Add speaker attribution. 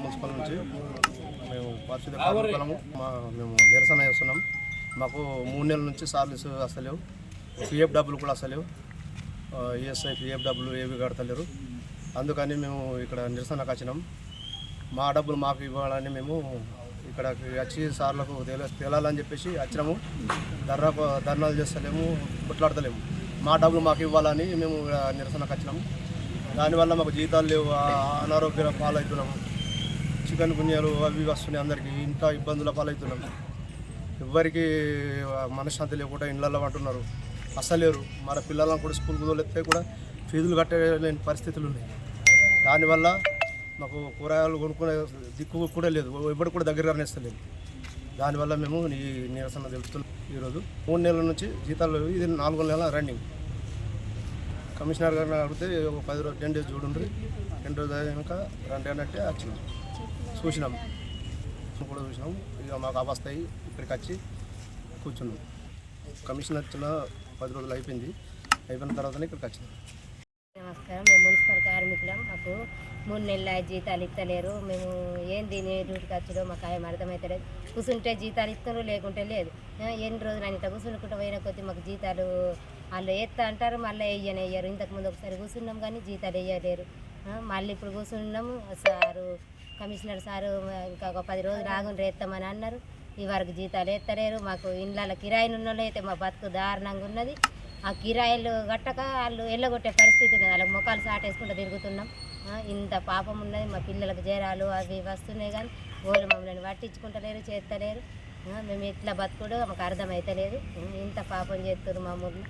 Speaker 1: Municipal నుంచి మేము పారిశుద్ధ్య కార్మికులము మేము నిరసన చేస్తున్నాం. మాకు 3 నెలల నుంచి సాలరీస్ వస్తలేవు, పిఎఫ్ డబ్బులు కూడా వస్తలేవు, ఈఎస్ఐ పిఎఫ్ డబ్బులు ఏవి కడతలేరు. అందుకని మేము ఇక్కడ నిరసనకు వచ్చినాం. మా డబ్బులు మాకు ఇవ్వాలని మేము ఇక్కడికి వచ్చి సార్లకు తేలాలని చెప్పేసి వచ్చినాము. ధర్నాలు చేస్తలేము, కొట్లాడతలేము. మా డబ్బులు మాకు ఇవ్వాలని మేము నిరసనకు వచ్చినాము. దానివల్ల మాకు జీతాలు లేవు, అనారోగ్య పాలవుతున్నాము, చికెన్ గున్యాలు అవి వస్తున్నాయి, అందరికీ ఇంత ఇబ్బందుల పాలవుతున్నాము. ఎవ్వరికి మనశ్శాంతి లేకుండా ఇళ్ళల్లో అంటున్నారు, అసలేరు. మన పిల్లలను కూడా స్కూల్కి తోలెత్తే కూడా ఫీజులు కట్టలేని పరిస్థితులు ఉన్నాయి. దానివల్ల మాకు కూరగాయలు కొనుక్కునే దిక్కు కూడా లేదు, ఎవరు కూడా దగ్గర అనేస్తలేదు. దానివల్ల మేము ఈ నిరసన తెలుపుతున్నాం. ఈరోజు 3 నెలల నుంచి జీతాలు లేవు, ఇది 4 నెలల రన్నింగ్. కమిషనర్ గారిని అడిగితే 10 రోజులు 10 డేస్ చూడండి, 2 రోజులు అయినాక రండి అన్నట్టే వచ్చినాం. చూసినాం కూడా చూసినాం. ఇక మాకు అవస్థయి ఇక్కడికి వచ్చి కూర్చున్నాం. కమిషనర్ వచ్చిన 10 రోజులు అయిపోయిన తర్వాతనే ఇక్కడికి వచ్చినాం.
Speaker 2: నమస్కారం. మేము మున్సిపల్ కార్మికులం. మాకు 3 నెలల జీతాలు ఇస్తలేరు. మేము ఏం దీని డ్యూటీకి వచ్చాడో మాకు ఏం అర్థమవుతలేదు. కూర్చుంటే జీతాలు ఇస్తారు, లేకుంటే లేదు. ఎన్ని రోజులు అని ఇట్లా కూర్చుంటుకుంటూ పోయిన కొద్దీ మాకు జీతాలు వాళ్ళు వేస్తా అంటారు, మళ్ళీ వేయరు. ఇంతకుముందు ఒకసారి కూర్చున్నాం కానీ జీతాలు వేయలేరు. మళ్ళీ ఇప్పుడు కూర్చున్నాము. సారు కమిషనర్ సారు ఇంకా ఒక 10 రోజులు ఆగుని వేస్తామని అన్నారు. ఈ వరకు జీతాలు వేస్తలేరు. మాకు ఇండ్ల కిరాయిలు ఉన్న వాళ్ళు అయితే మా బతుకు దారుణంగా ఉన్నది. ఆ కిరాయిలు కట్టక వాళ్ళు ఎల్లగొట్టే పరిస్థితి ఉన్నది. వాళ్ళకి మొక్కలు సాటేసుకుంటూ తిరుగుతున్నాం. ఇంత పాపం ఉన్నది. మా పిల్లలకు జ్వరాలు అవి వస్తున్నాయి కానీ వాళ్ళు మమ్మల్ని పట్టించుకుంటలేరు, చేస్తలేరు. మేము ఎట్లా బతుకుడో మాకు అర్థమవుతలేదు. ఇంత పాపం చేస్తున్నారు మా ఊళ్ళో.